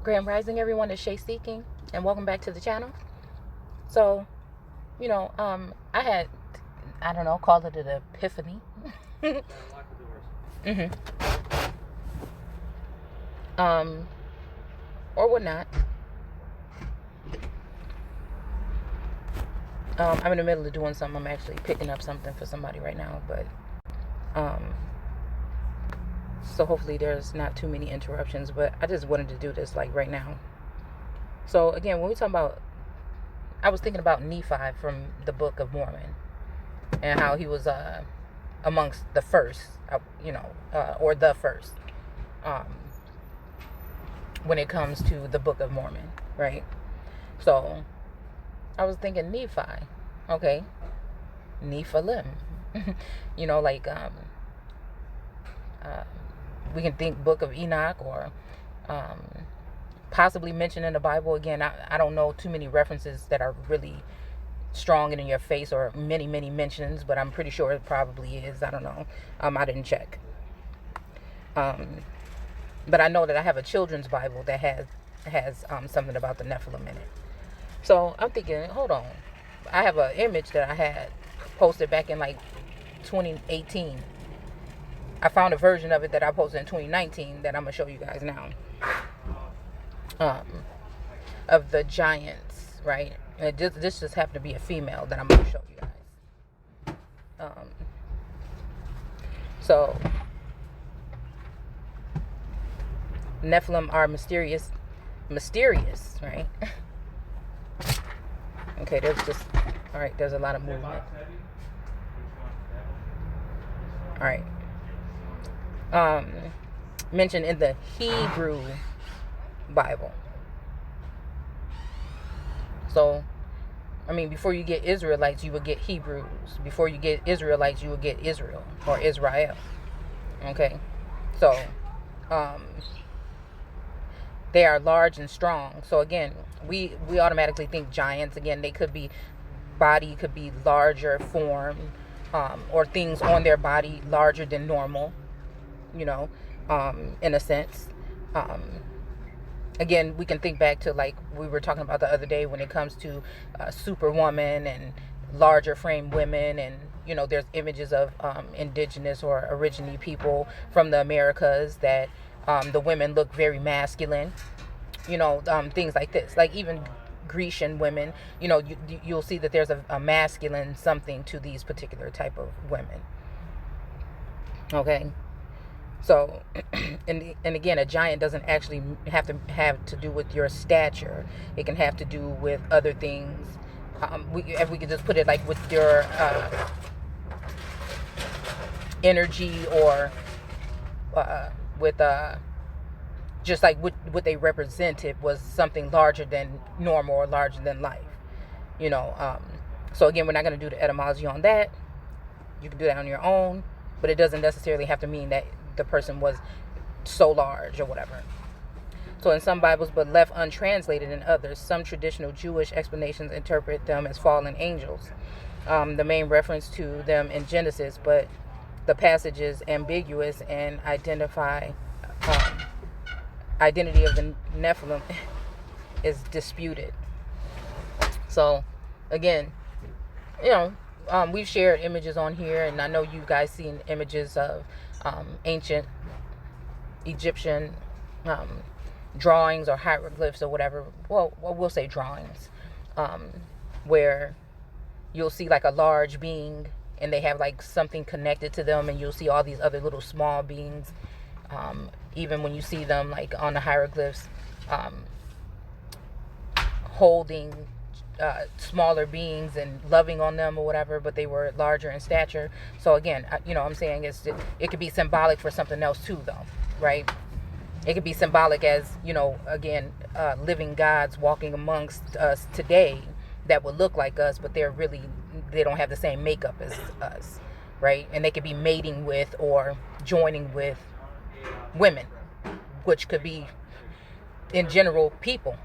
Grand Rising, everyone. Is Shay Seeking, and welcome back to the channel. So, I don't know, call it an epiphany. Or whatnot. I'm in the middle of doing something. I'm actually picking up something for somebody right now, but, so hopefully there's not too many interruptions, but I just wanted to do this like right now. So again, when we talk about, I was thinking about Nephi from the Book of Mormon and how he was amongst the first, or the first, when it comes to the Book of Mormon, right? So I was thinking Nephi, okay, nephilim, we can think Book of Enoch or possibly mentioned in the Bible. Again, I don't know too many references that are really strong and in your face or many mentions, but I'm pretty sure it probably is. I don't know. I didn't check. But I know that I have a children's Bible that has something about the Nephilim in it. So I'm thinking, hold on. I have an image that I had posted back in like 2018. I found a version of it that I posted in 2019 that I'm going to show you guys now. Of the giants, right? And this just happened to be a female that I'm going to show you guys. So, Nephilim are mysterious, right? Okay, there's a lot of movement. All right. Mentioned in the Hebrew Bible. So, before you get Israelites, you would get Hebrews. Before you get Israelites, you would get Israel or Israel. Okay? So, they are large and strong. So again, we automatically think giants. Again, they could be larger form, or things on their body larger than normal, in a sense. Again, we can think back to like we were talking about the other day when it comes to superwoman and larger frame women, and there's images of indigenous or aborigine people from the Americas that the women look very masculine, things like this. Like even Grecian women, you'll see that there's a masculine something to these particular type of women. Okay. So, and again, a giant doesn't actually have to do with your stature. It can have to do with other things. If we could just put it like with your energy, or with just like what they represented was something larger than normal or larger than life. So again, we're not going to do the etymology on that. You can do that on your own, but it doesn't necessarily have to mean that the person was so large or whatever. So in some Bibles, but left untranslated in others, some traditional Jewish explanations interpret them as fallen angels. The main reference to them in Genesis, but the passage is ambiguous and identity of the Nephilim is disputed. So again, we've shared images on here, and I know you guys seen images of ancient Egyptian drawings or hieroglyphs or whatever. Well, we'll say drawings, where you'll see like a large being and they have like something connected to them, and you'll see all these other little small beings. Even when you see them like on the hieroglyphs, holding smaller beings and loving on them or whatever, but they were larger in stature. So again, I'm saying it could be symbolic for something else too, though, right? It could be symbolic as, again, living gods walking amongst us today that would look like us, but they don't have the same makeup as us, right? And they could be mating with or joining with women, which could be in general people.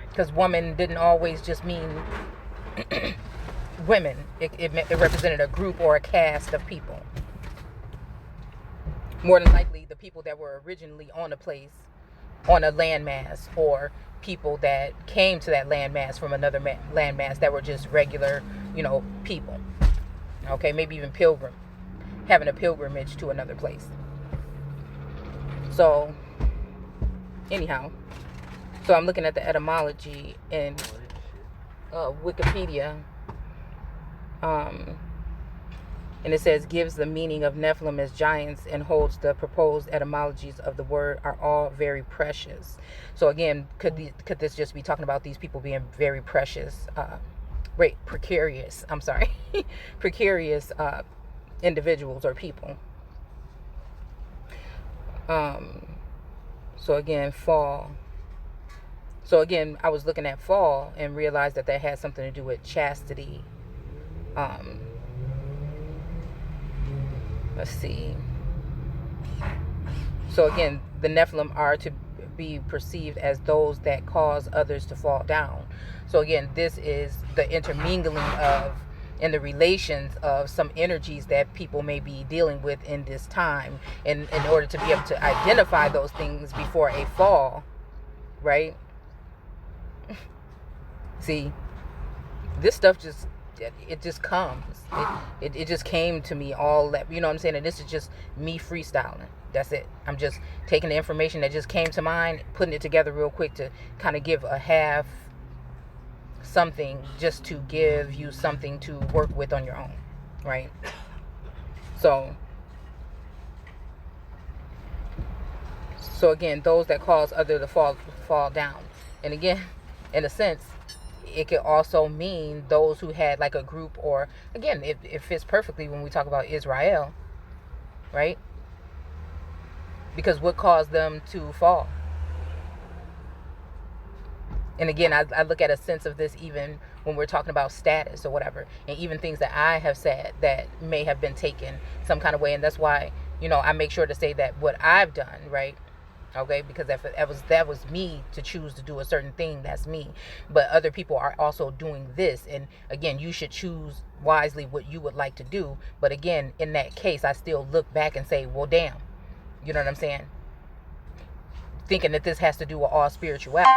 Because woman didn't always just mean women. It represented a group or a cast of people. More than likely, the people that were originally on the place on a landmass, or people that came to that landmass from another landmass that were just regular, people. Okay, maybe even having a pilgrimage to another place. So, anyhow, so I'm looking at the etymology in Wikipedia, and it says gives the meaning of Nephilim as giants, and holds the proposed etymologies of the word are all very precious. So again, could this just be talking about these people being very precious, precarious? I'm sorry, precarious individuals or people. So again, fall. So again, I was looking at fall and realized that had something to do with chastity. Let's see. So again, the Nephilim are to be perceived as those that cause others to fall down. So again, this is the intermingling of and the relations of some energies that people may be dealing with in this time. And in order to be able to identify those things before a fall, right? See, this stuff just comes. It just came to me all that, you know what I'm saying? And this is just me freestyling. That's it. I'm just taking the information that just came to mind, putting it together real quick to kind of give a half something, just to give you something to work with on your own, right? So again, those that cause others to fall down. And again, in a sense, it could also mean those who had like a group, or again, it fits perfectly when we talk about Israel, right? Because what caused them to fall? And again, I look at a sense of this even when we're talking about status or whatever, and even things that I have said that may have been taken some kind of way. And that's why, I make sure to say that what I've done, right? Okay, because that was me to choose to do a certain thing. That's me. But other people are also doing this. And again, you should choose wisely what you would like to do. But again, in that case, I still look back and say, well, damn. You know what I'm saying? Thinking that this has to do with all spirituality.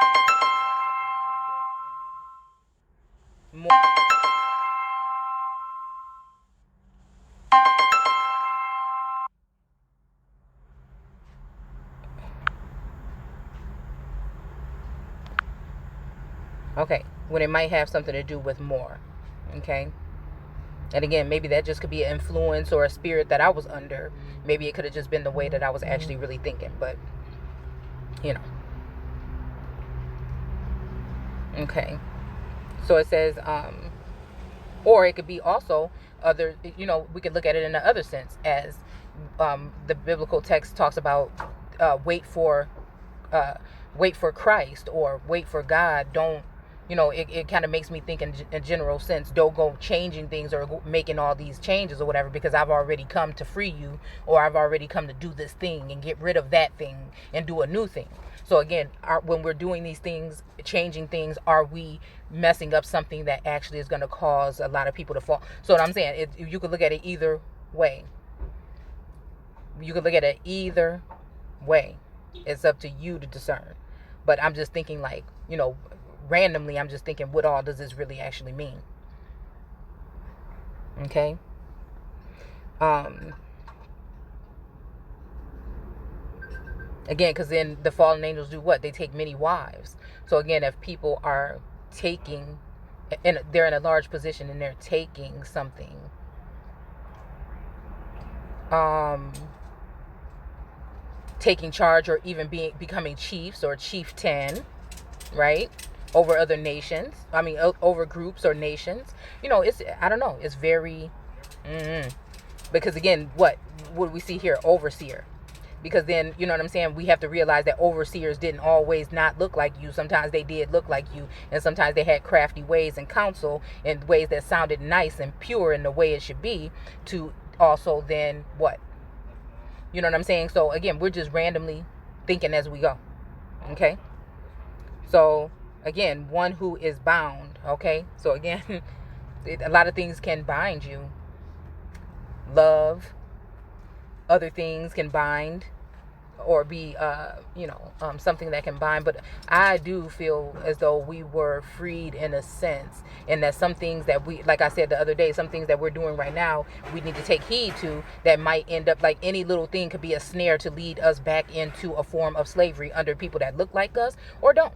Okay, when it might have something to do with more. Okay. And again, maybe that just could be an influence or a spirit that I was under. Maybe it could have just been the way that I was actually really thinking. But, Okay. So it says, or it could be also other, we could look at it in the other sense as the biblical text talks about wait for Christ, or wait for God. Don't, it kind of makes me think in a general sense, don't go changing things or making all these changes or whatever, because I've already come to free you, or I've already come to do this thing and get rid of that thing and do a new thing. So again, when we're doing these things, changing things, are we messing up something that actually is going to cause a lot of people to fall? So what I'm saying, you could look at it either way. You could look at it either way. It's up to you to discern. But I'm just thinking, like, randomly, I'm just thinking, what all does this really actually mean? Okay. Again, because then the fallen angels do what? They take many wives. So again, if people are taking, and they're in a large position and they're taking something, taking charge, or even becoming chiefs or chieftain, right, over other nations, over groups or nations, I don't know, it's very because again, what would we see here? Overseer. Because then, you know what I'm saying, we have to realize that overseers didn't always not look like you. Sometimes they did look like you, and sometimes they had crafty ways and counsel in ways that sounded nice and pure in the way it should be, to also then what? You know what I'm saying? So again, we're just randomly thinking as we go. Okay? So again, one who is bound. Okay? So again, a lot of things can bind you. Love. Other things can bind. or be something that can bind. But I do feel as though we were freed in a sense, and that some things that we, like I said the other day, some things that we're doing right now, we need to take heed to, that might end up, like any little thing could be a snare to lead us back into a form of slavery under people that look like us or don't.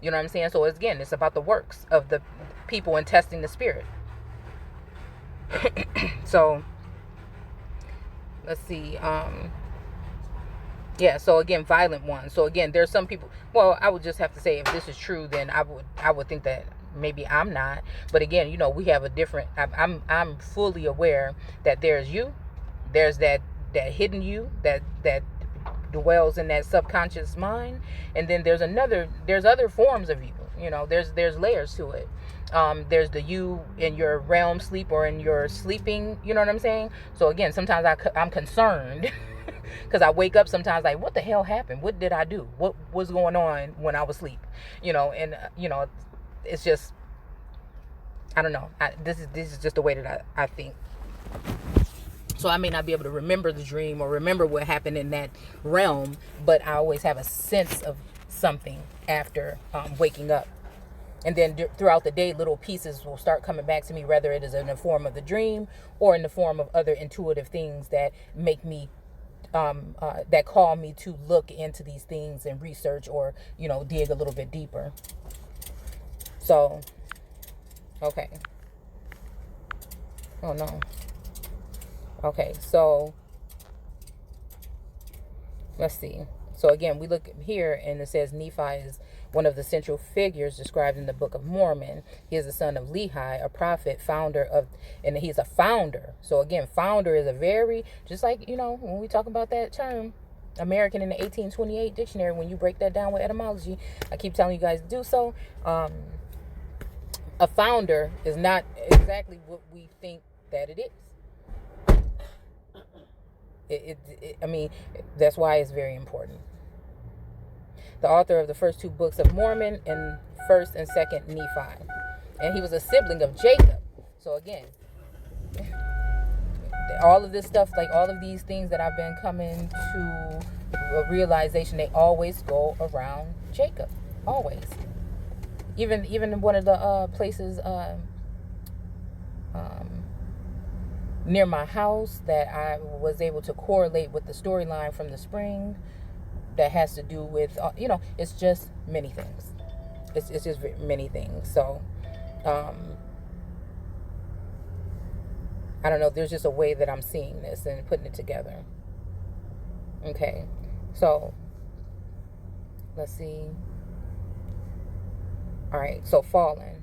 You know what I'm saying? So it's about the works of the people and testing the spirit. So let's see. Yeah, so again, violent ones. So again, there's some people, well, I would just have to say, if this is true, then I would think that maybe I'm not. But again, we have a different, I'm fully aware that there's you, there's that hidden you that dwells in that subconscious mind, and then there's other forms of you. There's layers to it. There's the you in your realm sleep, or in your sleeping, you know what I'm saying? So again, sometimes I'm concerned because I wake up sometimes like, what the hell happened? What did I do? What was going on when I was asleep? And it's just, I don't know. This is just the way that I think. So I may not be able to remember the dream or remember what happened in that realm, but I always have a sense of something after waking up. And then throughout the day, little pieces will start coming back to me, whether it is in the form of the dream or in the form of other intuitive things that make me, that call me to look into these things and research, or, dig a little bit deeper. So, okay. Oh no. Okay, so let's see. So again, we look here and it says Nephi is one of the central figures described in the Book of Mormon. He is the son of Lehi, a prophet, and he's a founder. So again, founder is a very, just like, when we talk about that term, American in the 1828 dictionary, when you break that down with etymology, I keep telling you guys to do so. A founder is not exactly what we think that it is. I mean, that's why it's very important. The author of the first two books of Mormon, and first and second Nephi. And he was a sibling of Jacob. So again, all of this stuff, like all of these things that I've been coming to a realization, they always go around Jacob. Always. Even in one of the places near my house that I was able to correlate with the storyline from the spring, that has to do with, it's just many things. It's just many things. So, I don't know. There's just a way that I'm seeing this and putting it together. Okay. So, let's see. All right. So, fallen.